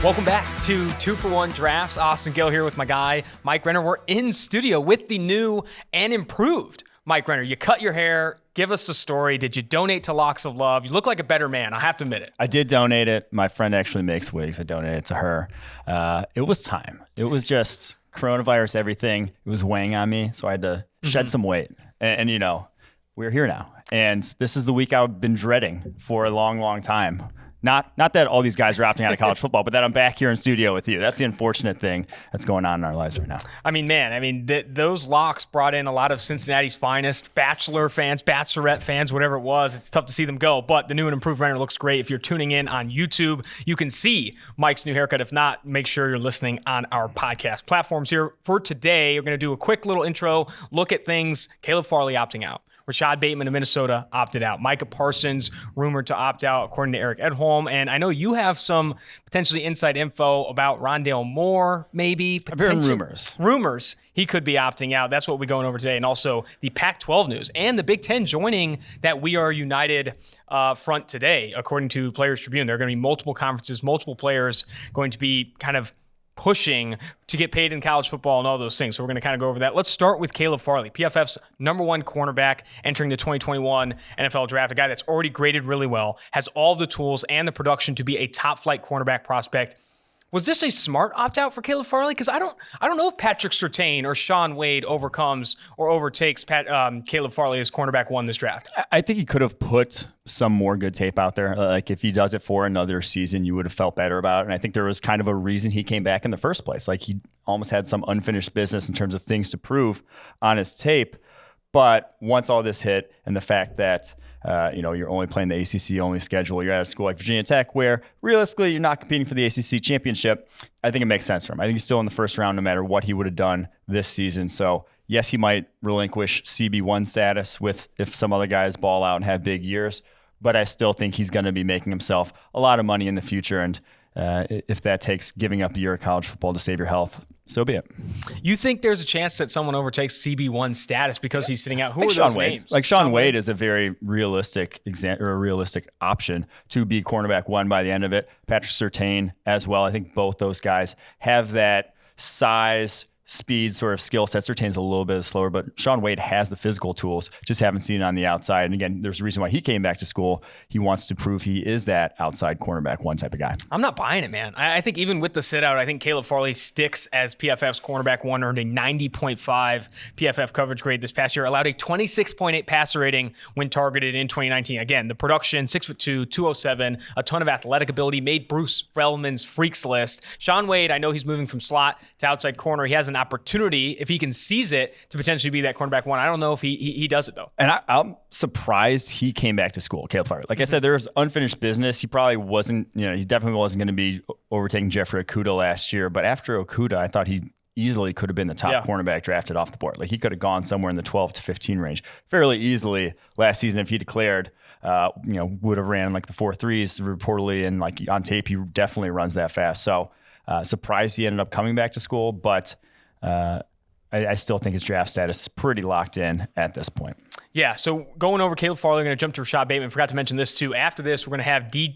Welcome back to 2-for-1 Drafts. Austin Gill here with my guy, Mike Renner. We're in studio with the new and improved Mike Renner. You cut your hair. Give us the story. Did you donate to Locks of Love? You look like a better man. I have to admit it. I did donate it. My friend actually makes wigs. I donated it to her. It was time. It was just coronavirus, everything. It was weighing on me, so I had to shed some weight. And you know, we're here now. And this is the week I've been dreading for a long, long time. Not that all these guys are opting out of college football, but that I'm back here in studio with you. That's the unfortunate thing that's going on in our lives right now. I mean, man, those locks brought in a lot of Cincinnati's finest, Bachelor fans, Bachelorette fans, whatever it was. It's tough to see them go, but the new and improved Renner looks great. If you're tuning in on YouTube, you can see Mike's new haircut. If not, make sure you're listening on our podcast platforms here. For today, we're going to do a quick little intro, look at things. Caleb Farley opting out. Rashod Bateman of Minnesota opted out. Micah Parsons rumored to opt out, according to Eric Edholm. And I know you have some potentially inside info about Rondale Moore, maybe. I've heard rumors. Rumors he could be opting out. That's what we're going over today. And also the Pac-12 news and the Big Ten joining that We Are United front today, according to Players Tribune. There are going to be multiple conferences, multiple players going to be kind of pushing to get paid in college football and all those things. So we're going to kind of go over that. Let's start with Caleb Farley, PFF's #1 cornerback entering the 2021 NFL draft, a guy that's already graded really well, has all the tools and the production to be a top-flight cornerback prospect. Was this a smart opt-out for Caleb Farley? Because I don't know if Patrick Surtain or Shaun Wade overcomes or overtakes Caleb Farley as cornerback 1 this draft. I think he could have put some more good tape out there. Like if he does it for another season, you would have felt better about it. And I think there was kind of a reason he came back in the first place. Like he almost had some unfinished business in terms of things to prove on his tape. But once all this hit and the fact that you're only playing the ACC-only schedule. You're at a school like Virginia Tech where, realistically, you're not competing for the ACC championship. I think it makes sense for him. I think he's still in the first round no matter what he would have done this season. So, yes, he might relinquish CB1 status if some other guys ball out and have big years. But I still think he's going to be making himself a lot of money in the future. And if that takes giving up a year of college football to save your health, so be it. You think there's a chance that someone overtakes CB1 status because he's sitting out? Who are those names? Like Shaun Wade is a very realistic option to be cornerback 1 by the end of it. Patrick Surtain as well. I think both those guys have that size, speed sort of skill set. Surtain's a little bit slower, but Shaun Wade has the physical tools, just haven't seen it on the outside. And again, there's a reason why he came back to school. He wants to prove he is that outside cornerback 1 type of guy. I'm not buying it, man. I think even with the sit out, I think Caleb Farley sticks as PFF's cornerback 1, earned a 90.5 PFF coverage grade this past year, allowed a 26.8 passer rating when targeted in 2019. Again, the production, 6'2", 207, a ton of athletic ability, made Bruce Feldman's freaks list. Shaun Wade, I know he's moving from slot to outside corner. He has an opportunity, if he can seize it, to potentially be that cornerback 1. I don't know if he does it, though. And I'm surprised he came back to school, Caleb Farley. Like I said, there's unfinished business. He probably wasn't, he definitely wasn't going to be overtaking Jeffrey Okudah last year. But after Okudah, I thought he easily could have been the top cornerback drafted off the board. Like he could have gone somewhere in the 12 to 15 range fairly easily last season if he declared, would have ran like the 4.3s reportedly, and like on tape, he definitely runs that fast. So surprised he ended up coming back to school, but I still think his draft status is pretty locked in at this point. Yeah, so going over Caleb Farley, we're going to jump to Rashod Bateman. Forgot to mention this too. After this, we're going to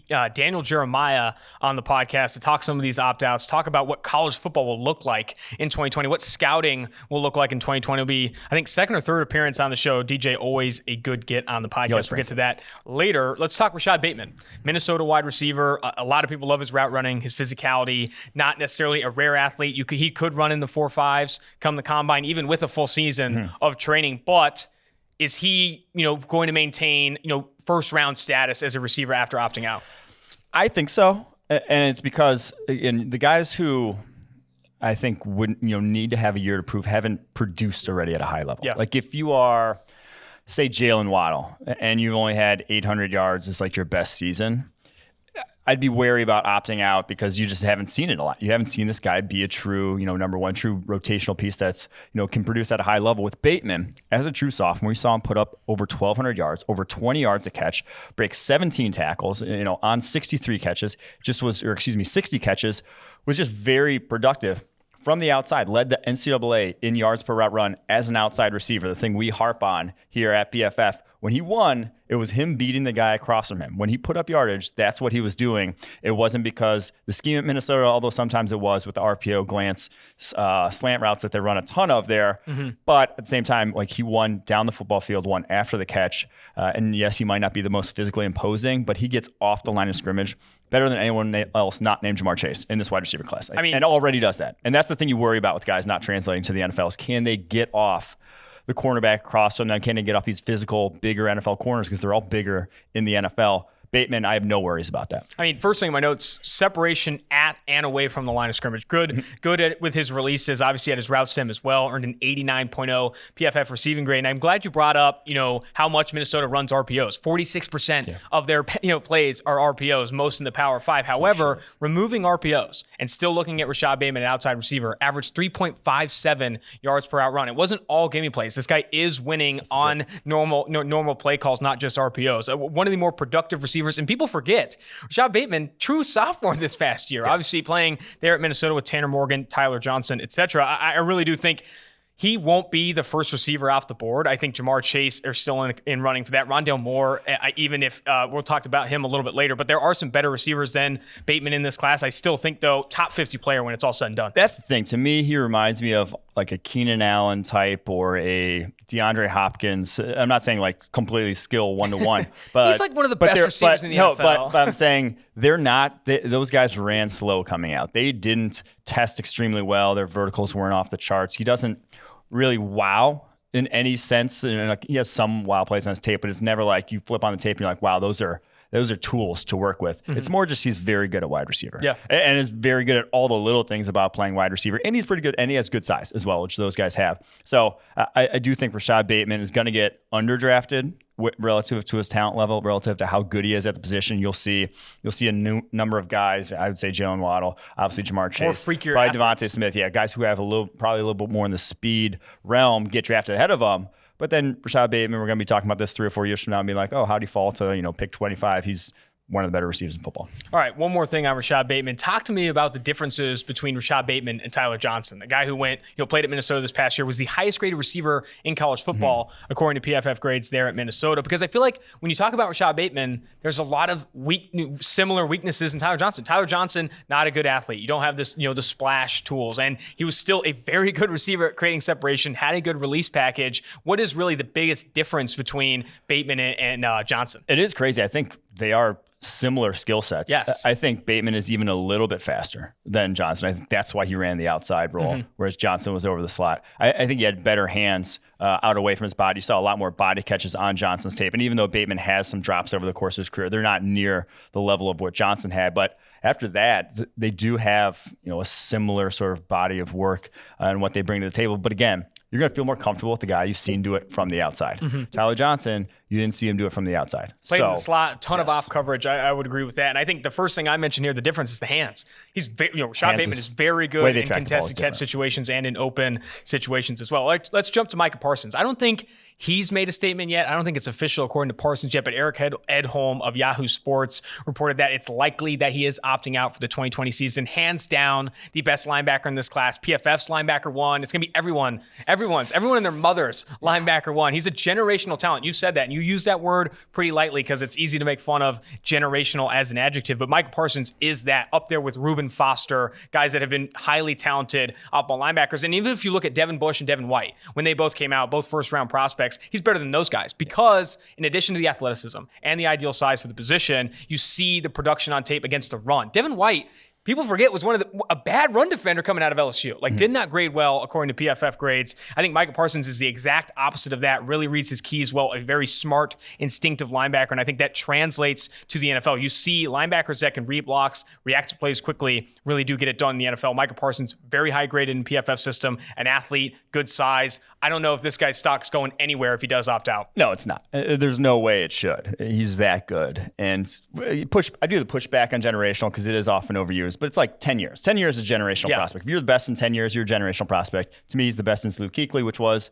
have Daniel Jeremiah on the podcast to talk some of these opt-outs, talk about what college football will look like in 2020, what scouting will look like in 2020. It'll be, I think, second or third appearance on the show. DJ, always a good get on the podcast. We'll get to that later. Let's talk Rashod Bateman, Minnesota wide receiver. A lot of people love his route running, his physicality, not necessarily a rare athlete. He could run in the 4.5s come the combine, even with a full season of training, but is he, going to maintain, first round status as a receiver after opting out? I think so. And it's because the guys who I think would, need to have a year to prove haven't produced already at a high level. Yeah. Like if you are, say, Jalen Waddle and you've only had 800 yards as like your best season, I'd be wary about opting out because you just haven't seen it a lot. You haven't seen this guy be a true, number 1 true rotational piece that's, can produce at a high level. With Bateman, as a true sophomore, we saw him put up over 1,200 yards, over 20 yards a catch, break 17 tackles, on 63 catches, 60 catches, was just very productive. From the outside, led the NCAA in yards per route run as an outside receiver, the thing we harp on here at PFF. When he won, it was him beating the guy across from him. When he put up yardage, that's what he was doing. It wasn't because the scheme at Minnesota, although sometimes it was with the RPO glance slant routes that they run a ton of there. But at the same time, like he won down the football field, won after the catch. And yes, he might not be the most physically imposing, but he gets off the line of scrimmage better than anyone else not named Jamar Chase in this wide receiver class. I mean, and already does that. And that's the thing you worry about with guys not translating to the NFL is can they get off the cornerback cross from them? Can they get off these physical, bigger NFL corners because they're all bigger in the NFL? Bateman, I have no worries about that. I mean, first thing in my notes, separation at and away from the line of scrimmage. Good with his releases. Obviously, at his route stem as well. Earned an 89.0 PFF receiving grade. And I'm glad you brought up, how much Minnesota runs RPOs. 46% of their plays are RPOs, most in the Power 5. However, removing RPOs and still looking at Rashod Bateman, an outside receiver, averaged 3.57 yards per out run. It wasn't all gimme plays. This guy is winning on normal play calls, not just RPOs. One of the more productive receivers. And people forget, Rashod Bateman, true sophomore this past year, obviously playing there at Minnesota with Tanner Morgan, Tyler Johnson, etc. I really do think he won't be the first receiver off the board. I think Jamar Chase are still in running for that. Rondale Moore, even if we'll talk about him a little bit later, but there are some better receivers than Bateman in this class. I still think, though, top 50 player when it's all said and done. That's the thing. To me, he reminds me of like a Keenan Allen type or a DeAndre Hopkins. I'm not saying like completely skill one-to-one, but he's like one of the best receivers in the NFL. But I'm saying they're not. Those guys ran slow coming out. They didn't test extremely well. Their verticals weren't off the charts. He doesn't really wow in any sense. And like, he has some wow plays on his tape, but it's never like you flip on the tape and you're like, wow, those are tools to work with. It's more just he's very good at wide receiver. Yeah. And is very good at all the little things about playing wide receiver. And he's pretty good, and he has good size as well, which those guys have. So I do think Rashod Bateman is going to get underdrafted relative to his talent level, relative to how good he is at the position. You'll see a new number of guys. I would say Jalen Waddle, obviously Jamar Chase, freakier probably athletes. Devontae Smith. Yeah, guys who have probably a little bit more in the speed realm get drafted ahead of them. But then Rashod Bateman, we're going to be talking about this 3 or 4 years from now and be like, oh, how do you fall to pick 25? He's one of the better receivers in football. All right, one more thing on Rashod Bateman. Talk to me about the differences between Rashod Bateman and Tyler Johnson. The guy who played at Minnesota this past year, was the highest graded receiver in college football, according to PFF grades there at Minnesota. Because I feel like when you talk about Rashod Bateman, there's a lot of similar weaknesses in Tyler Johnson. Tyler Johnson, not a good athlete. You don't have this, the splash tools. And he was still a very good receiver at creating separation, had a good release package. What is really the biggest difference between Bateman and Johnson? It is crazy. I think they are similar skill sets. Yes. I think Bateman is even a little bit faster than Johnson. I think that's why he ran the outside role, whereas Johnson was over the slot. I think he had better hands out away from his body. You saw a lot more body catches on Johnson's tape. And even though Bateman has some drops over the course of his career, they're not near the level of what Johnson had. But after that, they do have a similar sort of body of work and what they bring to the table. But again, you're going to feel more comfortable with the guy you've seen do it from the outside. Tyler Johnson, you didn't see him do it from the outside. Played in the slot, ton of off coverage. I would agree with that. And I think the first thing I mentioned here, the difference is the hands. Rashod Bateman is very good in contested catch situations and in open situations as well. Let's jump to Micah Parsons. I don't think he's made a statement yet. I don't think it's official according to Parsons yet, but Eric Edholm of Yahoo Sports reported that it's likely that he is opting out for the 2020 season. Hands down, the best linebacker in this class. PFF's linebacker 1. It's going to be everyone and their mother's linebacker 1. He's a generational talent. You said that, and you use that word pretty lightly because it's easy to make fun of generational as an adjective, but Micah Parsons is that, up there with Reuben Foster, guys that have been highly talented up on linebackers. And even if you look at Devin Bush and Devin White, when they both came out, both first-round prospects, he's better than those guys because in addition to the athleticism and the ideal size for the position, you see the production on tape against the run. Devin White, people forget, was a bad run defender coming out of LSU. Did not grade well according to PFF grades. I think Micah Parsons is the exact opposite of that. Really reads his keys well. A very smart, instinctive linebacker, and I think that translates to the NFL. You see linebackers that can read blocks, react to plays quickly, really do get it done in the NFL. Micah Parsons, very high graded in PFF system, an athlete, good size. I don't know if this guy's stock's going anywhere if he does opt out. No, it's not. There's no way it should. He's that good. And I do the pushback on generational because it is often overused. But it's like 10 years. 10 years is a generational prospect. If you're the best in 10 years, you're a generational prospect. To me, he's the best since Luke Kuechly, which was,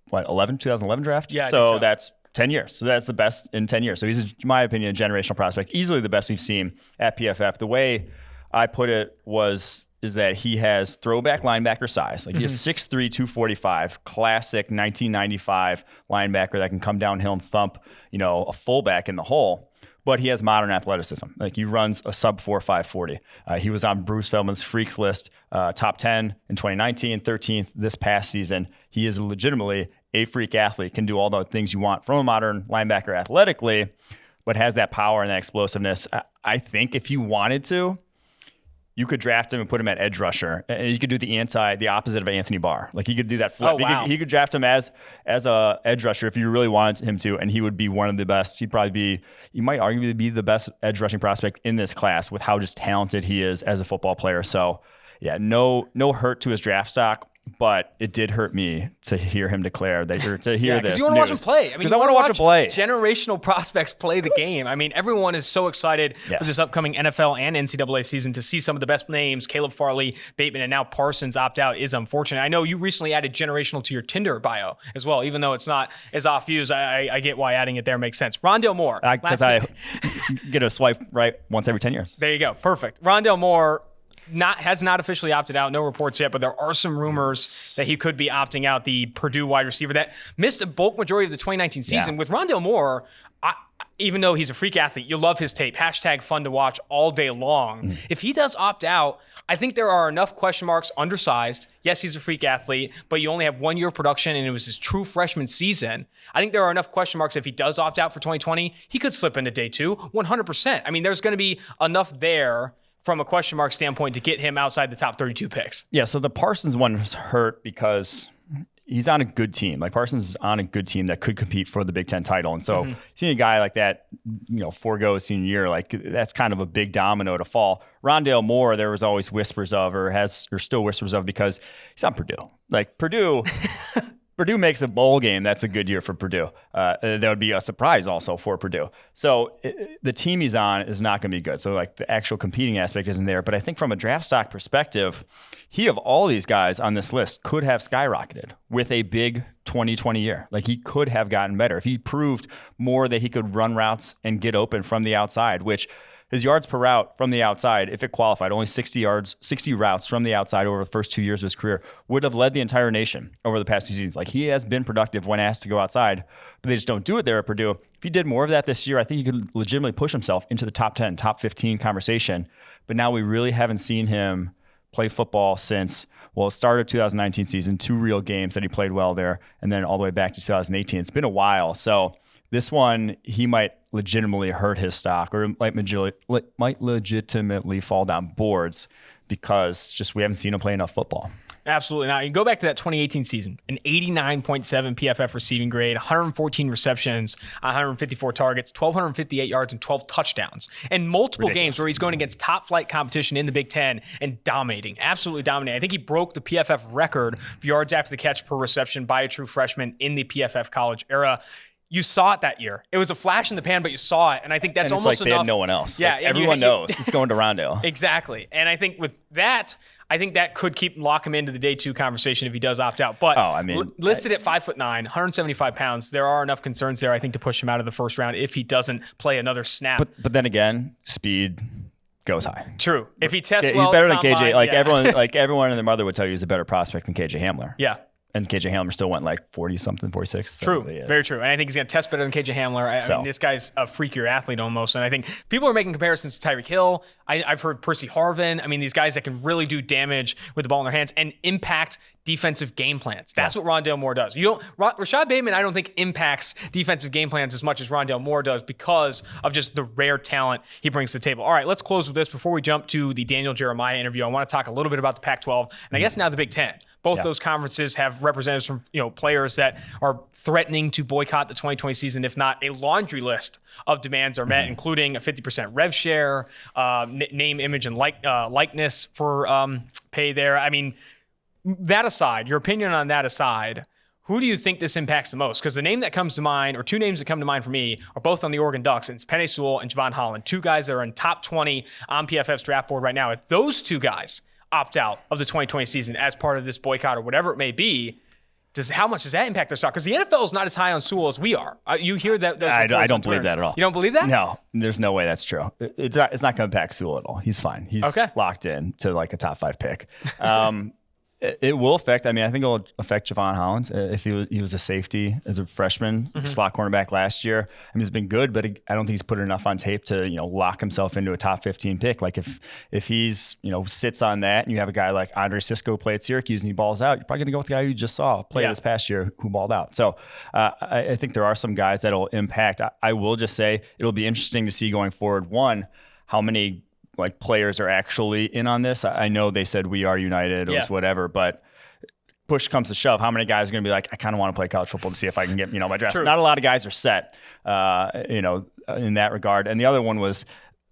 2011 draft? Yeah, so that's 10 years. So that's the best in 10 years. So he's, in my opinion, a generational prospect. Easily the best we've seen at PFF. The way I put it was is that he has throwback linebacker size. Like he is 6'3", 245, classic 1995 linebacker that can come downhill and thump, a fullback in the hole. But he has modern athleticism. Like he runs a sub 4.5 40. He was on Bruce Feldman's freaks list, top 10 in 2019, 13th this past season. He is legitimately a freak athlete, can do all the things you want from a modern linebacker athletically, but has that power and that explosiveness. I think if you wanted to, you could draft him and put him at edge rusher. And you could do the opposite of Anthony Barr. Like he could do that flip. Oh, wow. He could draft him as a edge rusher if you really wanted him to, and he would be one of the best. He might arguably be the best edge rushing prospect in this class with how just talented he is as a football player. So yeah, no hurt to his draft stock. But it did hurt me to hear him declare that, or to hear this. Because you want to watch him play. Because I want to watch him play. Generational prospects play the game. I mean, everyone is so excited for this upcoming NFL and NCAA season to see some of the best names. Caleb Farley, Bateman, and now Parsons opt out is unfortunate. I know you recently added generational to your Tinder bio as well, even though it's not as off-used. I get why adding it there makes sense. Rondale Moore. Because I get a swipe right once every 10 years. There you go. Perfect. Rondale Moore has not officially opted out. No reports yet, but there are some rumors that he could be opting out. The Purdue wide receiver that missed a bulk majority of the 2019 season. With Rondale Moore, even though he's a freak athlete, you love his tape. # fun to watch all day long. If he does opt out, I think there are enough question marks. Undersized. Yes, he's a freak athlete, but you only have 1 year of production, and it was his true freshman season. I think there are enough question marks if he does opt out for 2020. He could slip into day 2, 100%. I mean, there's going to be enough there from a question mark standpoint to get him outside the top 32 picks. Yeah, so the Parsons one was hurt because he's on a good team. Like Parsons is on a good team that could compete for the Big Ten title. And so seeing a guy like that, forego senior year, like that's kind of a big domino to fall. Rondale Moore, there was always whispers of, or still whispers of, because he's on Purdue. Like Purdue makes a bowl game. That's a good year for Purdue. That would be a surprise also for Purdue. So the team he's on is not going to be good. So like the actual competing aspect isn't there. But I think from a draft stock perspective, he of all these guys on this list could have skyrocketed with a big 2020 year. Like he could have gotten better if he proved more that he could run routes and get open from the outside, which his yards per route from the outside, if it qualified, only 60 routes from the outside over the first 2 years of his career, would have led the entire nation over the past 2 seasons. Like he has been productive when asked to go outside, but they just don't do it there at Purdue. If he did more of that this year, I think he could legitimately push himself into the top 10, top 15 conversation. But now we really haven't seen him play football since, the start of 2019 season, 2 real games that he played well there, and then all the way back to 2018. It's been a while. So this one, he might legitimately hurt his stock, or might legitimately fall down boards because just we haven't seen him play enough football. Absolutely not. You go back to that 2018 season, an 89.7 PFF receiving grade, 114 receptions, 154 targets, 1,258 yards, and 12 touchdowns. And multiple games where he's going against top-flight competition in the Big Ten and dominating, absolutely dominating. I think he broke the PFF record for yards after the catch per reception by a true freshman in the PFF college era. You saw it that year. It was a flash in the pan, but you saw it. And I think that's almost like enough. They had no one else. Yeah, like everyone knows it's going to Rondale. Exactly. And I think with that, I think that could lock him into the day 2 conversation if he does opt out. But listed at 5'9", 175 pounds, there are enough concerns there, I think, to push him out of the first round if he doesn't play another snap. But then again, speed goes high. True. If he tests well, he's better than KJ. Everyone and their mother would tell you he's a better prospect than KJ Hamler. Yeah. And KJ Hamler still went like 40-something, 46. So, true. Yeah. Very true. And I think he's going to test better than KJ Hamler. I mean, this guy's a freakier athlete almost. And I think people are making comparisons to Tyreek Hill. I've heard Percy Harvin. I mean, these guys that can really do damage with the ball in their hands and impact defensive game plans. That's what Rondale Moore does. Rashod Bateman, I don't think impacts defensive game plans as much as Rondale Moore does because of just the rare talent he brings to the table. All right, let's close with this. Before we jump to the Daniel Jeremiah interview, I want to talk a little bit about the Pac-12 and I guess now the Big Ten. Both those conferences have representatives from players that are threatening to boycott the 2020 season if not a laundry list of demands are met, including a 50% rev share, name, image, and likeness for pay there. I mean, that aside, your opinion on that aside, who do you think this impacts the most? Because the name that comes to mind, or 2 names that come to mind for me, are both on the Oregon Ducks, and it's Penei Sewell and Jevon Holland, 2 guys that are in top 20 on PFF's draft board right now. If those 2 guys opt out of the 2020 season as part of this boycott or whatever it may be, How much does that impact their stock? Because the NFL is not as high on Sewell as we are. You hear that? I don't believe that at all. You don't believe that? No, there's no way that's true. It's not going to impact Sewell at all. He's fine. He's locked in to like a top 5 pick. It will affect. I mean, I think it'll affect Jevon Holland if he was a safety as a freshman, slot cornerback last year. I mean, he's been good, but I don't think he's put enough on tape to lock himself into a top 15 pick. Like if he's sits on that, and you have a guy like Andre Cisco play at Syracuse and he balls out, you're probably gonna go with the guy you just saw play this past year who balled out. So I think there are some guys that'll impact. I will just say it'll be interesting to see going forward. One, how many players are actually in on this. I know they said we are united or whatever, but push comes to shove, how many guys are going to be like, I kind of want to play college football to see if I can get, my draft. True. Not a lot of guys are set, in that regard. And the other one was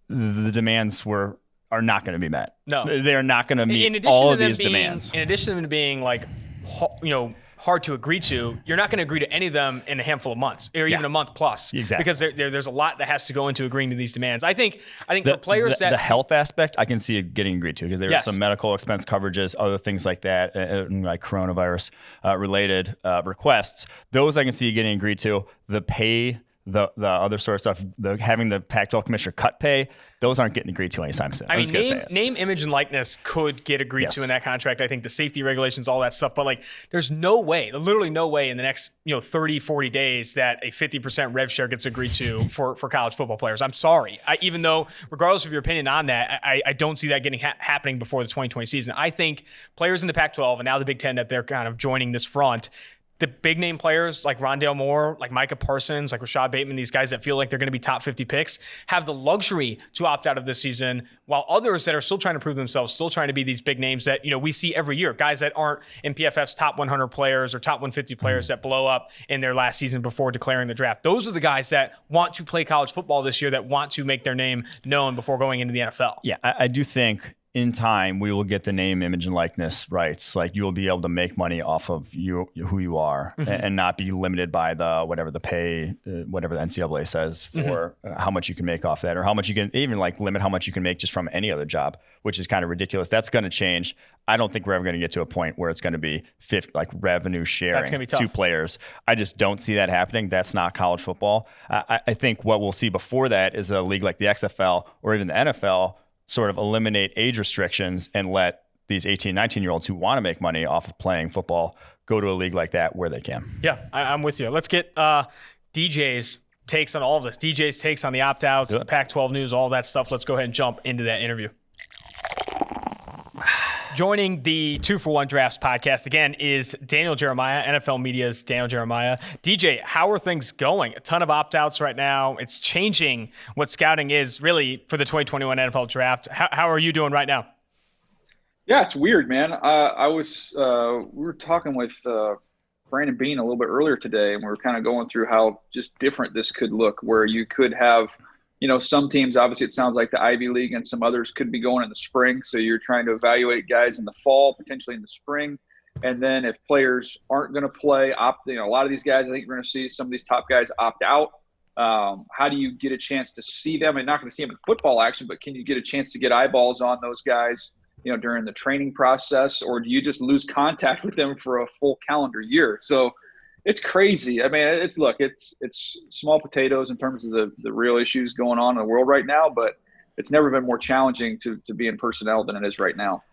the demands are not going to be met. No, they're not going to meet all of these demands. In addition to them being hard to agree to, you're not going to agree to any of them in a handful of months or even a month plus. Exactly. Because there's a lot that has to go into agreeing to these demands. I think for players the health aspect, I can see it getting agreed to because there are some medical expense coverages, other things like that, like coronavirus related requests. Those I can see getting agreed to. The pay, the other sort of stuff, having the Pac-12 commissioner cut pay, those aren't getting agreed to anytime soon. I mean, name, image, and likeness could get agreed to in that contract. I think the safety regulations, all that stuff. But there's no way, literally no way in the next 30, 40 days that a 50% rev share gets agreed to for college football players. I'm sorry. Even though, regardless of your opinion on that, I don't see that getting happening before the 2020 season. I think players in the Pac-12 and now the Big Ten that they're kind of joining this front, the big name players like Rondale Moore, like Micah Parsons, like Rashod Bateman, these guys that feel like they're going to be top 50 picks, have the luxury to opt out of this season, while others that are still trying to prove themselves, still trying to be these big names that we see every year, guys that aren't in PFF's top 100 players or top 150 players that blow up in their last season before declaring the draft. Those are the guys that want to play college football this year, that want to make their name known before going into the NFL. Yeah, I do think in time, we will get the name, image, and likeness rights. Like you will be able to make money off of who you are, and not be limited by whatever the pay, whatever the NCAA says for how much you can make off that, or how much you can even limit how much you can make just from any other job, which is kind of ridiculous. That's going to change. I don't think we're ever going to get to a point where it's going to be revenue sharing. That's going to be tough. 2 players. I just don't see that happening. That's not college football. I think what we'll see before that is a league like the XFL or even the NFL sort of eliminate age restrictions and let these 18, 19-year-olds who want to make money off of playing football go to a league like that where they can. Yeah, I'm with you. Let's get DJ's takes on all of this. DJ's takes on the opt-outs, the Pac-12 news, all that stuff. Let's go ahead and jump into that interview. Joining the 2-for-1 Drafts podcast again is Daniel Jeremiah, NFL Media's Daniel Jeremiah. DJ, how are things going? A ton of opt-outs right now. It's changing what scouting is really for the 2021 NFL Draft. How are you doing right now? Yeah, it's weird, man. We were talking with Brandon Bean a little bit earlier today, and we were kind of going through how just different this could look, where you could have some teams, obviously it sounds like the Ivy League, and some others could be going in the spring. So you're trying to evaluate guys in the fall, potentially in the spring. And then if players aren't going to play, a lot of these guys, I think we're going to see some of these top guys opt out. How do you get a chance to see them? And not going to see them in football action, but can you get a chance to get eyeballs on those guys, during the training process, or do you just lose contact with them for a full calendar year? So it's crazy. I mean, it's small potatoes in terms of the real issues going on in the world right now, but it's never been more challenging to be in personnel than it is right now.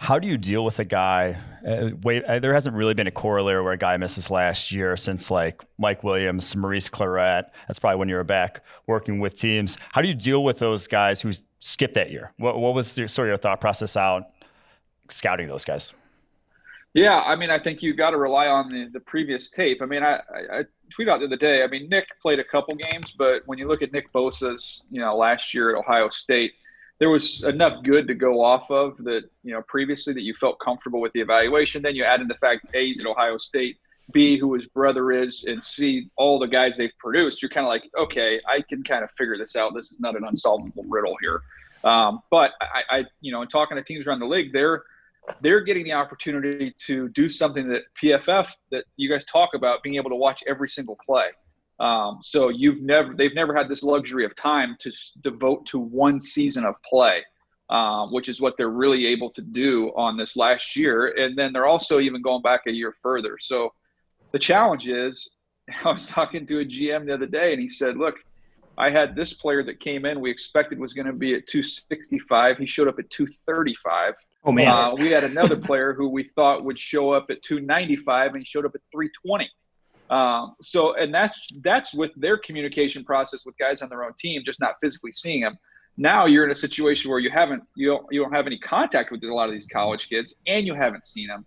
How do you deal with a guy? There hasn't really been a corollary where a guy misses last year since Mike Williams, Maurice Claret. That's probably when you were back working with teams. How do you deal with those guys who skipped that year? What was your thought process out scouting those guys? Yeah, I mean, I think you got to rely on the previous tape. I mean, I tweeted out the other day. I mean, Nick played a couple games, but when you look at Nick Bosa's, last year at Ohio State, there was enough good to go off of that, previously that you felt comfortable with the evaluation. Then you add in the fact A, he's at Ohio State, B, who his brother is, and C, all the guys they've produced. You're kind of like, okay, I can kind of figure this out. This is not an unsolvable riddle here. But I in talking to teams around the league, they're getting the opportunity to do something that PFF, that you guys talk about, being able to watch every single play. So they've never had this luxury of time to devote to one season of play, which is what they're really able to do on this last year. And then they're also even going back a year further. So The challenge is, I was talking to a GM the other day, and he said, look, I had this player that came in we expected was going to be at 265. He showed up at 235. Oh, man. We had another player who we thought would show up at 295, and he showed up at 320. And that's with their communication process with guys on their own team, just not physically seeing them. Now you're in a situation where you don't have any contact with a lot of these college kids, and you haven't seen them.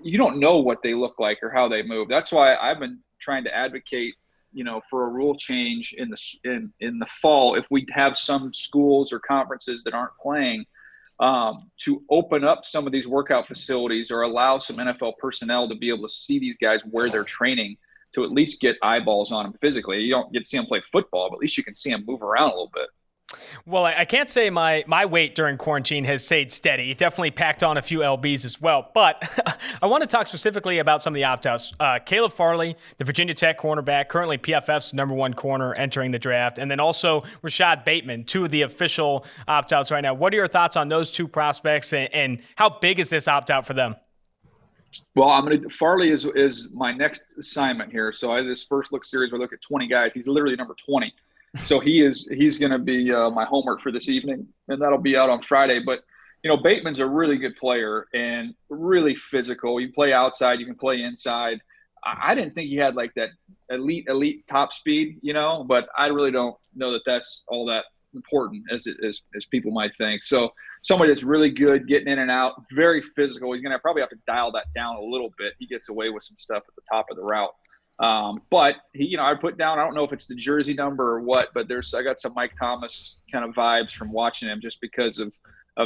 You don't know what they look like or how they move. That's why I've been trying to advocate, for a rule change in the fall. If we have some schools or conferences that aren't playing, to open up some of these workout facilities or allow some NFL personnel to be able to see these guys where they're training, to at least get eyeballs on them physically. You don't get to see them play football, but at least you can see them move around a little bit. Well, I can't say my weight during quarantine has stayed steady. It definitely packed on a few LBs as well. But I want to talk specifically about some of the opt-outs. Caleb Farley, the Virginia Tech cornerback, currently PFF's #1 corner entering the draft. And then also Rashod Bateman, two of the official opt-outs right now. What are your thoughts on those two prospects, and how big is this opt-out for them? Well, Farley is my next assignment here. So I this first look series, we look at 20 guys. He's literally number 20. So he's going to be my homework for this evening, and that'll be out on Friday. But, Bateman's a really good player and really physical. You can play outside, you can play inside. I didn't think he had like that elite top speed, but I really don't know that that's all that important as people might think. So somebody that's really good getting in and out, very physical. He's going to probably have to dial that down a little bit. He gets away with some stuff at the top of the route. But he, I put down, I don't know if it's the jersey number or what, but I got some Mike Thomas kind of vibes from watching him, just because of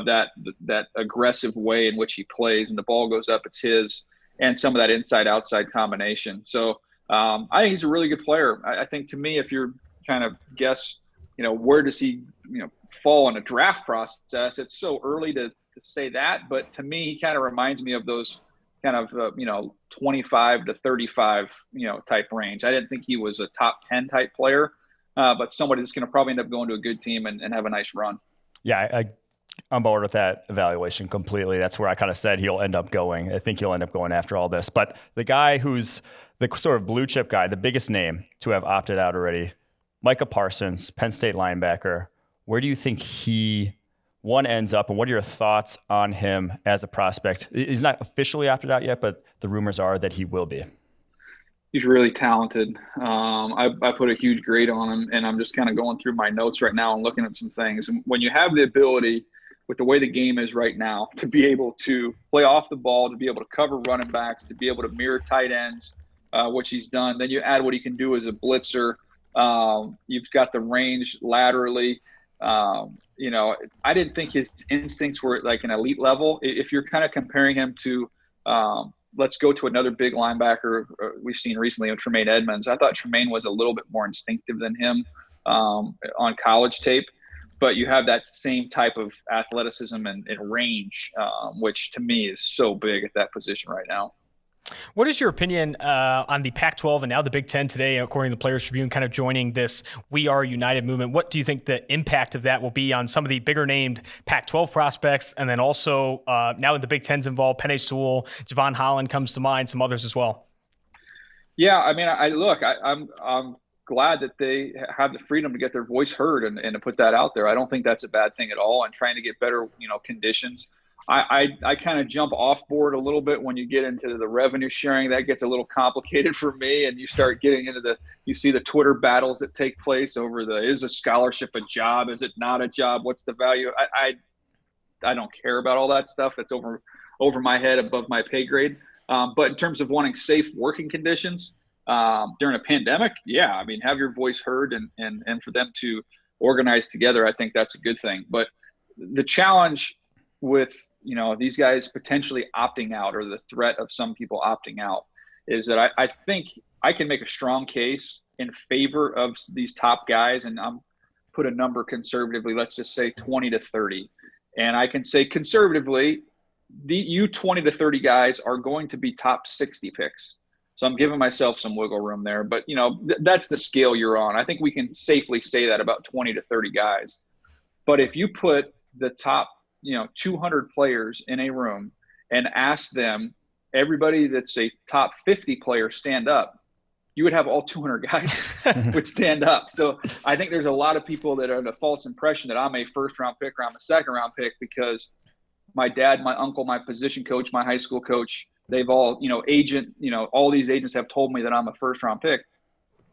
that aggressive way in which he plays. When the ball goes up, it's his, and some of that inside-outside combination. So I think he's a really good player. I think, to me, if you're kind of guess, where does he, fall in a draft process, it's so early to say that. But to me, he kind of reminds me of those kind of, 25 to 35, type range. I didn't think he was a top 10 type player, but somebody that's going to probably end up going to a good team and have a nice run. Yeah, I'm bored with that evaluation completely. That's where I kind of said he'll end up going. I think he'll end up going after all this. But the guy who's the sort of blue chip guy, the biggest name to have opted out already, Micah Parsons, Penn State linebacker. Where do you think he ends up, and what are your thoughts on him as a prospect? He's not officially opted out yet, but the rumors are that he will be. He's really talented. I put a huge grade on him, and I'm just kind of going through my notes right now and looking at some things. And when you have the ability, with the way the game is right now, to be able to play off the ball, to be able to cover running backs, to be able to mirror tight ends, which he's done, then you add what he can do as a blitzer. You've got the range laterally. I didn't think his instincts were like an elite level. If you're kind of comparing him to, let's go to another big linebacker we've seen recently, Tremaine Edmonds. I thought Tremaine was a little bit more instinctive than him on college tape, but you have that same type of athleticism and range, which to me is so big at that position right now. What is your opinion on the Pac-12 and now the Big Ten today, according to the Players Tribune, kind of joining this We Are United movement? What do you think the impact of that will be on some of the bigger named Pac-12 prospects? And then also now that the Big Ten's involved, Penei Sewell, Jevon Holland comes to mind, some others as well. Yeah, I mean, I'm glad that they have the freedom to get their voice heard and to put that out there. I don't think that's a bad thing at all, and trying to get better, conditions. I kind of jump off board a little bit when you get into the revenue sharing. That gets a little complicated for me, and you start getting into you see the Twitter battles that take place over is a scholarship a job? Is it not a job? What's the value? I don't care about all that stuff. That's over my head, above my pay grade. But in terms of wanting safe working conditions during a pandemic, yeah, I mean, have your voice heard and for them to organize together, I think that's a good thing. But the challenge with these guys potentially opting out, or the threat of some people opting out, is that I think I can make a strong case in favor of these top guys, and I'm put a number conservatively, let's just say 20 to 30. And I can say conservatively, you 20 to 30 guys are going to be top 60 picks. So I'm giving myself some wiggle room there, but that's the scale you're on. I think we can safely say that about 20 to 30 guys. But if you put the top 200 players in a room and ask them, everybody that's a top 50 player stand up, you would have all 200 guys would stand up. So I think there's a lot of people that are the false impression that I'm a first-round pick or I'm a second-round pick because my dad, my uncle, my position coach, my high school coach, they've all, all these agents have told me that I'm a first-round pick.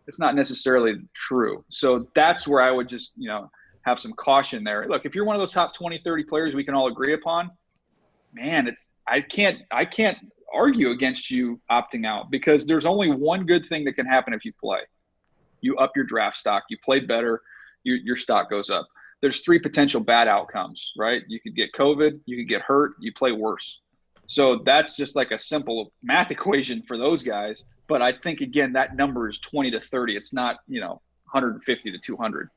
It's not necessarily true. So that's where I would just, have some caution there. Look, if you're one of those top 20, 30 players we can all agree upon, man, I can't argue against you opting out because there's only one good thing that can happen if you play. You up your draft stock, you play better, your stock goes up. There's 3 potential bad outcomes, right? You could get COVID, you could get hurt, you play worse. So that's just like a simple math equation for those guys. But I think, again, that number is 20 to 30. It's not, 150 to 200.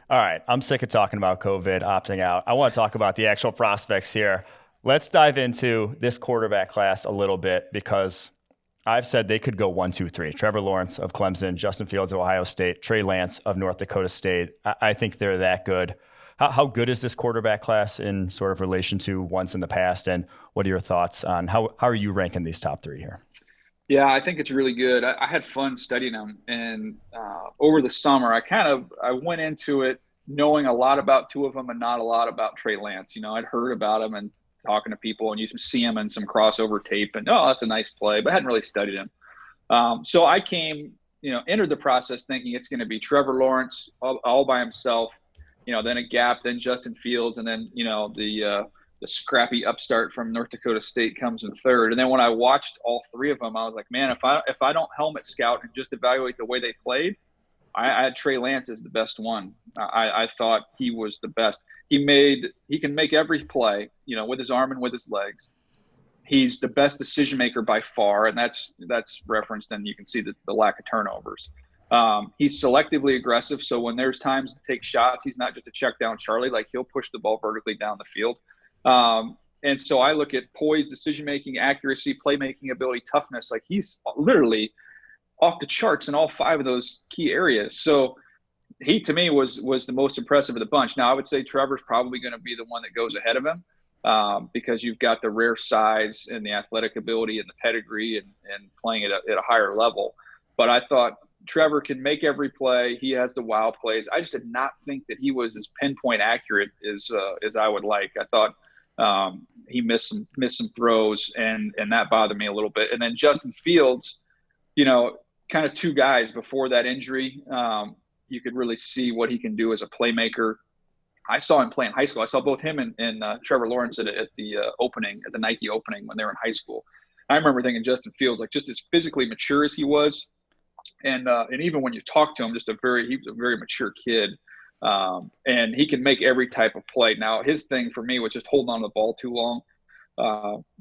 All right. I'm sick of talking about COVID, opting out. I want to talk about the actual prospects here. Let's dive into this quarterback class a little bit because I've said they could go 1, 2, 3. Trevor Lawrence of Clemson, Justin Fields of Ohio State, Trey Lance of North Dakota State. I think they're that good. How good is this quarterback class in sort of relation to once in the past? And what are your thoughts on how are you ranking these top 3 here? Yeah, I think it's really good. I had fun studying them. And over the summer, I went into it knowing a lot about 2 of them and not a lot about Trey Lance. I'd heard about him and talking to people and you see him in some crossover tape and, that's a nice play, but I hadn't really studied him. So I entered the process thinking it's going to be Trevor Lawrence all by himself, then a gap, then Justin Fields, and then, the scrappy upstart from North Dakota State comes in third. And then when I watched all 3 of them, I was like, man, if I don't helmet scout and just evaluate the way they played, I had Trey Lance as the best one. I thought he was the best. He can make every play, with his arm and with his legs. He's the best decision maker by far, and that's referenced, and you can see the lack of turnovers. He's selectively aggressive, so when there's times to take shots, he's not just a check down Charlie. Like, he'll push the ball vertically down the field. And so I look at poise, decision making, accuracy, playmaking ability, toughness. Like, he's literally off the charts in all 5 of those key areas. So he, to me, was the most impressive of the bunch. Now, I would say Trevor's probably going to be the one that goes ahead of him because you've got the rare size and the athletic ability and the pedigree and playing at a higher level. But I thought Trevor can make every play. He has the wow plays. I just did not think that he was as pinpoint accurate as I would like. I thought he missed some throws, and that bothered me a little bit. And then Justin Fields, kind of 2 guys before that injury. You could really see what he can do as a playmaker. I saw him play in high school. I saw both him and Trevor Lawrence at the opening, at the Nike opening when they were in high school. I remember thinking Justin Fields, like, just as physically mature as he was, and even when you talk to him, he was a very mature kid. And he can make every type of play. Now, his thing for me was just holding on to the ball too long,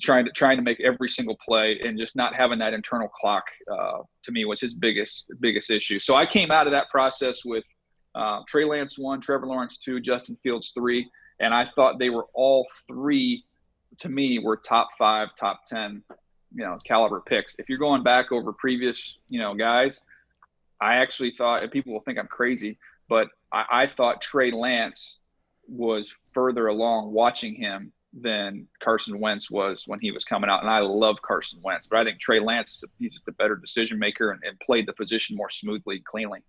trying to make every single play, and just not having that internal clock, to me, was his biggest issue. So I came out of that process with Trey Lance 1, Trevor Lawrence 2, Justin Fields 3, and I thought they were all 3, to me, were top 5, top 10, caliber picks. If you're going back over previous, guys, I actually thought, and people will think I'm crazy, but I thought Trey Lance was further along watching him than Carson Wentz was when he was coming out. And I love Carson Wentz, but I think Trey Lance, he's just a better decision maker and played the position more smoothly, cleanly.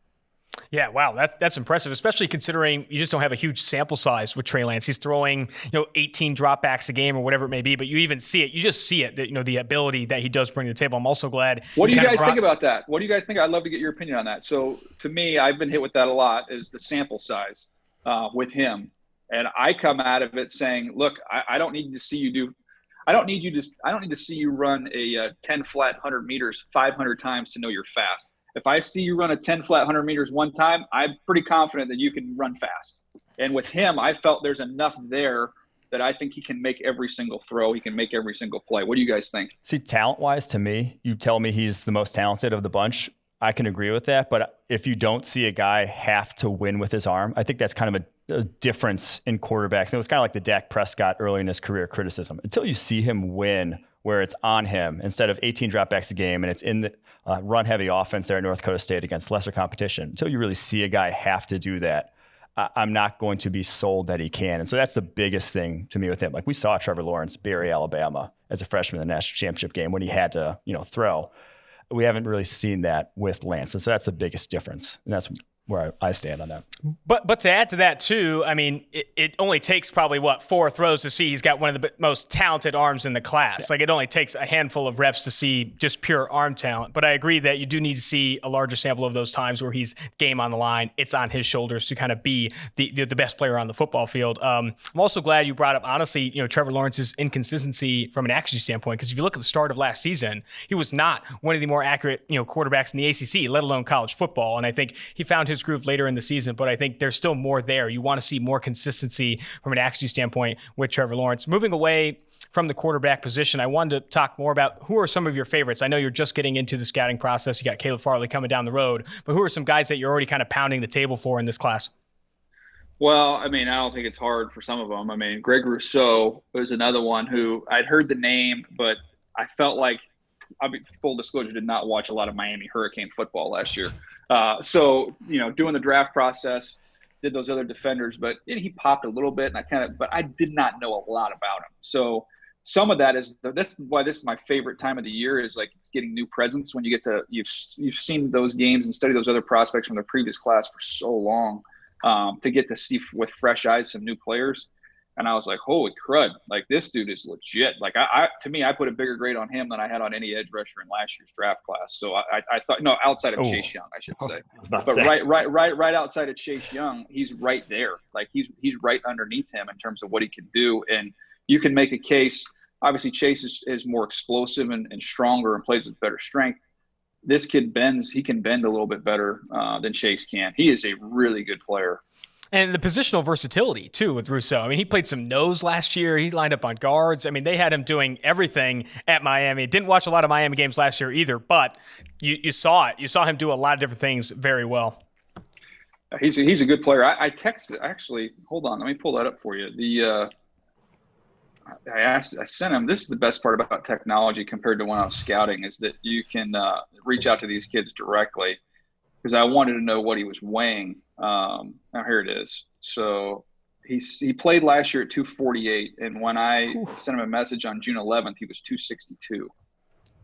Yeah, wow, that's impressive, especially considering you just don't have a huge sample size with Trey Lance. He's throwing, 18 dropbacks a game or whatever it may be, but you even see it. You just see it, that, the ability that he does bring to the table. I'm also glad. What do you guys think about that? What do you guys think? I'd love to get your opinion on that. So to me, I've been hit with that a lot, is the sample size with him. And I come out of it saying, look, I don't need to see you do. I don't need to see you run a 10 flat 100 meters 500 times to know you're fast. If I see you run a 10 flat 100 meters one time, I'm pretty confident that you can run fast. And with him, I felt there's enough there that I think he can make every single throw. He can make every single play. What do you guys think? See, talent-wise, to me, you tell me he's the most talented of the bunch. I can agree with that. But if you don't see a guy have to win with his arm, I think that's kind of a difference in quarterbacks. And it was kind of like the Dak Prescott early in his career criticism. Until you see him win where it's on him instead of 18 dropbacks a game and it's in the run-heavy offense there at North Dakota State against lesser competition, until you really see a guy have to do that, I'm not going to be sold that he can. And so that's the biggest thing to me with him. Like we saw Trevor Lawrence bury Alabama as a freshman in the national championship game when he had to, throw. We haven't really seen that with Lance. And so that's the biggest difference. And that's where I stand on that. But to add to that too, I mean, it only takes probably 4 throws to see he's got one of the most talented arms in the class. Yeah. Like it only takes a handful of reps to see just pure arm talent. But I agree that you do need to see a larger sample of those times where he's game on the line. It's on his shoulders to kind of be the best player on the football field. I'm also glad you brought up, honestly, Trevor Lawrence's inconsistency from an accuracy standpoint. Because if you look at the start of last season, he was not one of the more accurate, quarterbacks in the ACC, let alone college football. And I think he found his groove later in the season, but I think there's still more there. You want to see more consistency from an accuracy standpoint with Trevor Lawrence. Moving away from the quarterback position, I wanted to talk more about who are some of your favorites. I know you're just getting into the scouting process. You got Caleb Farley coming down the road, but who are some guys that you're already kind of pounding the table for in this class? Well, I mean, I don't think it's hard for some of them. I mean, Greg Rousseau was another one who I'd heard the name, but I felt like, full disclosure, did not watch a lot of Miami Hurricane football last year. So, doing the draft process, did those other defenders, but he popped a little bit, and but I did not know a lot about him. So some of that's why this is my favorite time of the year, is like it's getting new presence when you get to, you've seen those games and studied those other prospects from the previous class for so long, to get to see with fresh eyes some new players. And I was like, holy crud, like this dude is legit. Like to me, I put a bigger grade on him than I had on any edge rusher in last year's draft class. So I thought, no, outside of Chase Young, I should say. But right outside of Chase Young, he's right there. Like he's right underneath him in terms of what he can do. And you can make a case. Obviously, Chase is more explosive and stronger and plays with better strength. This kid he can bend a little bit better than Chase can. He is a really good player. And the positional versatility, too, with Rousseau. I mean, he played some nose last year. He lined up on guards. I mean, they had him doing everything at Miami. Didn't watch a lot of Miami games last year either, but you saw it. You saw him do a lot of different things very well. He's a good player. I texted, actually, hold on. Let me pull that up for you. I sent him, this is the best part about technology compared to when I was scouting, is that you can reach out to these kids directly, because I wanted to know what he was weighing. Now here it is. So he played last year at 248, and when I sent him a message on June 11th, he was 262.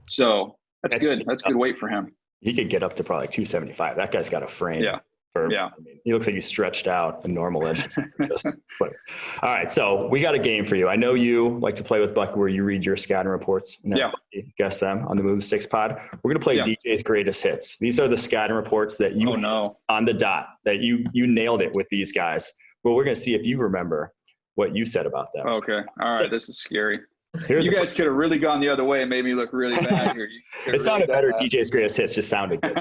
So that's good. That's good weight for him. He could get up to probably 275. That guy's got a frame. Yeah. I mean, he looks like he's stretched out a normal edge. All right, so we got a game for you. I know you like to play with Bucky, where you read your scouting reports and then Bucky guess them on the Move the Six pod. We're going to play DJ's greatest hits. These are the scouting reports that you on the dot, that you nailed it with these guys. Well, we're going to see if you remember what you said about them. Okay. All right. This is scary. You guys could have really gone the other way and made me look really bad here. It sounded better. DJ's greatest hits just sounded good.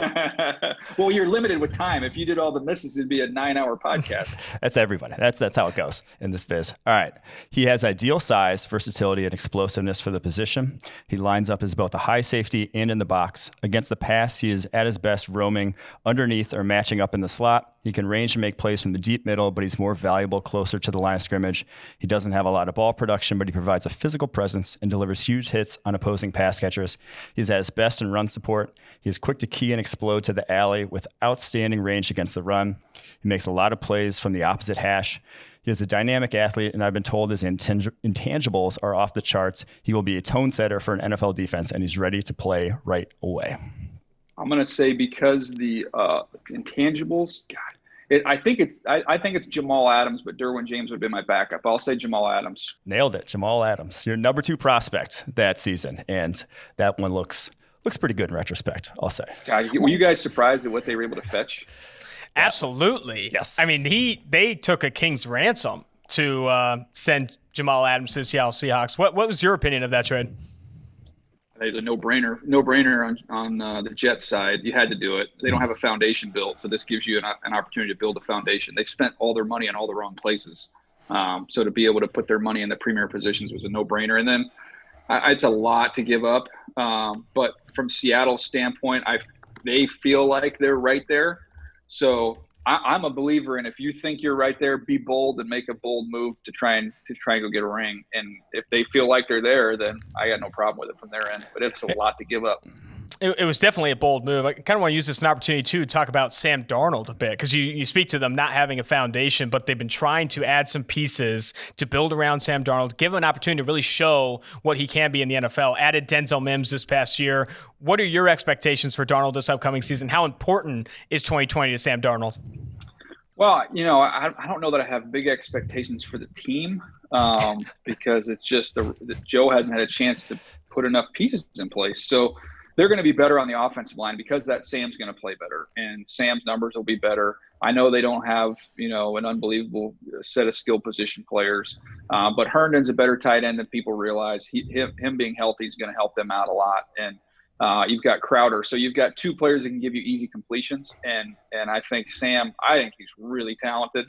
Well, you're limited with time. If you did all the misses, it'd be a 9-hour podcast. That's everybody. That's how it goes in this biz. All right. He has ideal size, versatility, and explosiveness for the position. He lines up as both a high safety and in the box. Against the pass, he is at his best roaming underneath or matching up in the slot. He can range and make plays from the deep middle, but he's more valuable closer to the line of scrimmage. He doesn't have a lot of ball production, but he provides a physical presence and delivers huge hits on opposing pass catchers. He's at his best in run support. He is quick to key and explode to the alley with outstanding range against the run. He makes a lot of plays from the opposite hash. He is a dynamic athlete, and I've been told his intangibles are off the charts. He will be a tone setter for an NFL defense, and he's ready to play right away. I'm going to say, because the intangibles, God, I think it's Jamal Adams, but Derwin James would be my backup. I'll say Jamal Adams. Nailed it. Jamal Adams, your number 2 prospect that season. And that one looks pretty good in retrospect, I'll say. God, were you guys surprised at what they were able to fetch? Absolutely. Yes. I mean, they took a king's ransom to send Jamal Adams to the Seattle Seahawks. What was your opinion of that trade? A no-brainer on the Jets side. You had to do it. They don't have a foundation built, so this gives you an opportunity to build a foundation. They've spent all their money on all the wrong places. So to be able to put their money in the premier positions was a no-brainer. And then it's a lot to give up. But from Seattle's standpoint, they feel like they're right there. So I'm a believer in, if you think you're right there, be bold and make a bold move to try and go get a ring. And if they feel like they're there, then I got no problem with it from their end. But it's a lot to give up. It was definitely a bold move. I kind of want to use this as an opportunity too to talk about Sam Darnold a bit, because you speak to them not having a foundation, but they've been trying to add some pieces to build around Sam Darnold, give him an opportunity to really show what he can be in the NFL. Added Denzel Mims this past year. What are your expectations for Darnold this upcoming season? How important is 2020 to Sam Darnold? Well, I don't know that I have big expectations for the team because it's just that Joe hasn't had a chance to put enough pieces in place. So they're going to be better on the offensive line because that Sam's going to play better and Sam's numbers will be better. I know they don't have, an unbelievable set of skill position players, but Herndon's a better tight end than people realize. Him being healthy is going to help them out a lot. And you've got Crowder. So you've got two players that can give you easy completions. And I think Sam, he's really talented.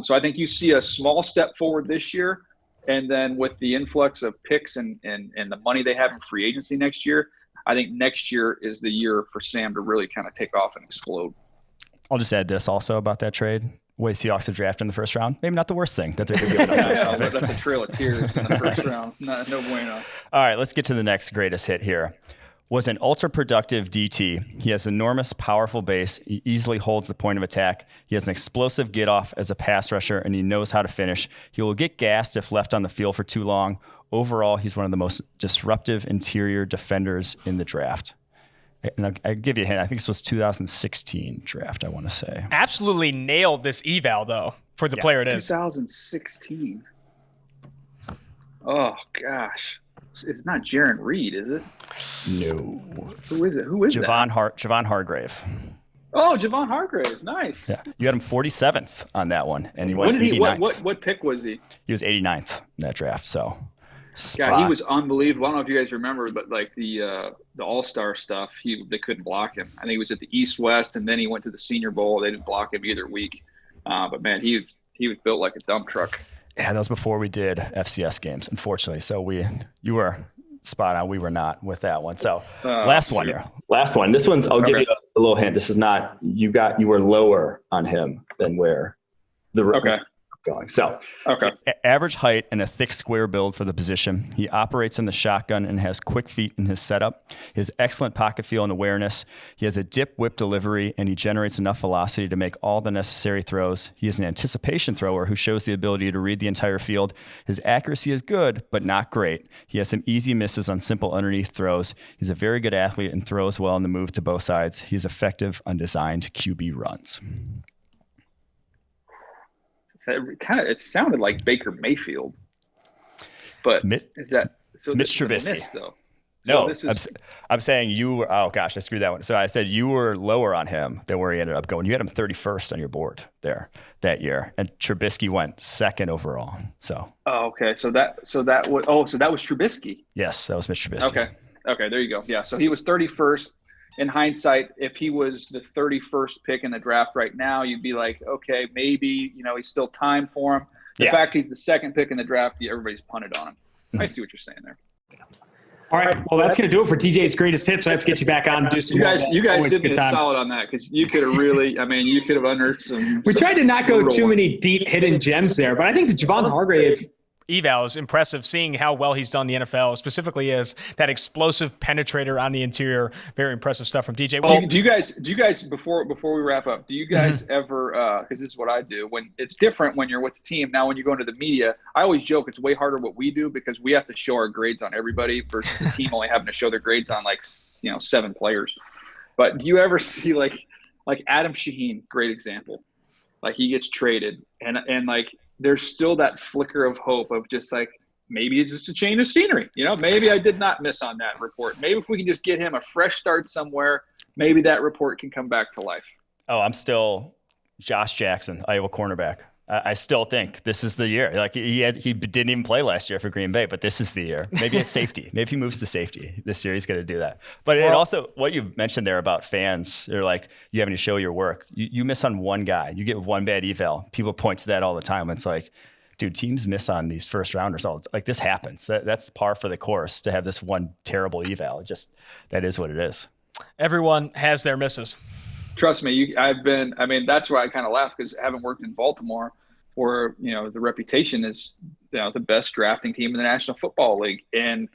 So I think you see a small step forward this year. And then with the influx of picks and the money they have in free agency next year, I think next year is the year for Sam to really kind of take off and explode. I'll just add this also about that trade. Way Seahawks are drafted in the first round. Maybe not the worst thing that they could get. That's a trail of tears in the first round. No bueno. All right, let's get to the next greatest hit here. Was an ultra-productive DT. He has enormous, powerful base. He easily holds the point of attack. He has an explosive get-off as a pass rusher, and he knows how to finish. He will get gassed if left on the field for too long. Overall, he's one of the most disruptive interior defenders in the draft. And I'll give you a hint. I think this was 2016 draft, I want to say. Absolutely nailed this eval, though, for the player it is. 2016. Oh, gosh. It's not Jaron Reed, is it? No. Who is that? Jevon Hargrave. Oh, Jevon Hargrave. Nice. Yeah. You had him 47th on that one, and he went 89th. What pick was he? He was 89th in that draft, so spot. Yeah, he was unbelievable. I don't know if you guys remember, but like the All-Star stuff, they couldn't block him. I think he was at the East-West, and then he went to the Senior Bowl. They didn't block him either week. But, man, he was built like a dump truck. Yeah, that was before we did FCS games, unfortunately. So you were spot on. We were not with that one. So last one here. Last one. This one's, I'll give you a little hint. This is not, you were lower on him than where the going. So average height and a thick square build for the position. He operates in the shotgun and has quick feet in his setup. He has excellent pocket feel and awareness. He has a dip whip delivery, and he generates enough velocity to make all the necessary throws. He is an anticipation thrower who shows the ability to read the entire field. His accuracy is good, but not great. He has some easy misses on simple underneath throws. He's a very good athlete and throws well in the move to both sides. He's effective on designed QB runs. It sounded like Baker Mayfield, but it's Mitch Trubisky. Though. No, I'm saying you were. Oh gosh, I screwed that one. So I said you were lower on him than where he ended up going. You had him 31st on your board there that year, and Trubisky went second overall. So. Oh, okay. So that was Trubisky. Yes, that was Mitch Trubisky. Okay. There you go. Yeah. So he was 31st. In hindsight, if he was the 31st pick in the draft right now, you'd be like, okay, maybe, he's still time for him. The fact he's the second pick in the draft, everybody's punted on him. I see what you're saying there. All right. Well, that's going to do it for TJ's greatest hits. So let's get you back on and do some. You guys did me solid on that because you could have really, you could have unearthed some. We tried to not go too many deep hidden gems there, but I think the Jevon Hargrave eval is impressive, seeing how well he's done in the NFL, specifically as that explosive penetrator on the interior. Very impressive stuff from DJ. Well, do you guys before we wrap up, do you guys ever, because this is what I do, when it's different when you're with the team. Now, when you go into the media, I always joke it's way harder what we do because we have to show our grades on everybody versus the team only having to show their grades on 7 players. But do you ever see like Adam Shaheen, great example, like he gets traded and there's still that flicker of hope of just maybe it's just a change of scenery. Maybe I did not miss on that report. Maybe if we can just get him a fresh start somewhere, maybe that report can come back to life. Oh, I'm still Josh Jackson, Iowa cornerback. I still think this is the year. He didn't even play last year for Green Bay, but this is the year. Maybe it's safety. Maybe he moves to safety this year. He's going to do that. But it also, what you mentioned there about fans, they're like, you having to show your work. You miss on one guy. You get one bad eval. People point to that all the time. It's like, dude, teams miss on these first rounders. This happens. That's par for the course to have this one terrible eval. That is what it is. Everyone has their misses. Trust me, that's why I kind of laugh because having worked in Baltimore where, the reputation is, the best drafting team in the National Football League. And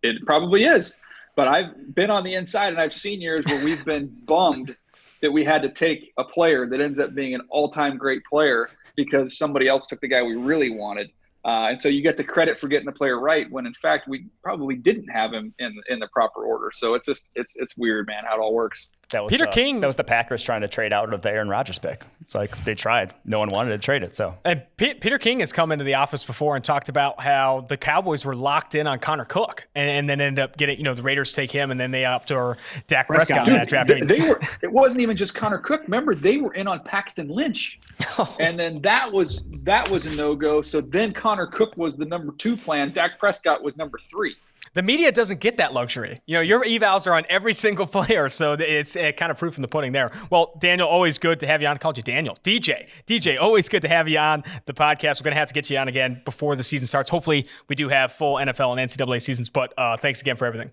it probably is. But I've been on the inside, and I've seen years where we've been bummed that we had to take a player that ends up being an all-time great player because somebody else took the guy we really wanted. And so you get the credit for getting the player right when, in fact, we probably didn't have him in the proper order. So it's weird, man, how it all works. That was Peter King. That was the Packers trying to trade out of the Aaron Rodgers pick. It's like they tried. No one wanted to trade it. So And Peter King has come into the office before and talked about how the Cowboys were locked in on Connor Cook and then ended up getting, the Raiders take him and then they upped or Dak Prescott in that draft. It wasn't even just Connor Cook. Remember, they were in on Paxton Lynch. And then that was a no-go. So then Connor Cook was the number 2 plan. Dak Prescott was number 3. The media doesn't get that luxury. Your evals are on every single player, so it's kind of proof in the pudding there. Well, Daniel, always good to have you on. I called you Daniel. DJ, always good to have you on the podcast. We're going to have to get you on again before the season starts. Hopefully, we do have full NFL and NCAA seasons, but thanks again for everything.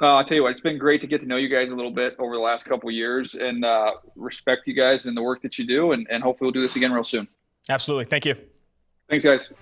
I'll tell you what, it's been great to get to know you guys a little bit over the last couple of years and respect you guys and the work that you do, and hopefully we'll do this again real soon. Absolutely. Thank you. Thanks, guys.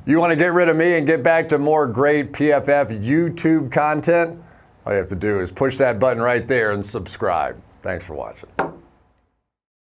You want to get rid of me and get back to more great PFF YouTube content? All you have to do is push that button right there and subscribe. Thanks for watching.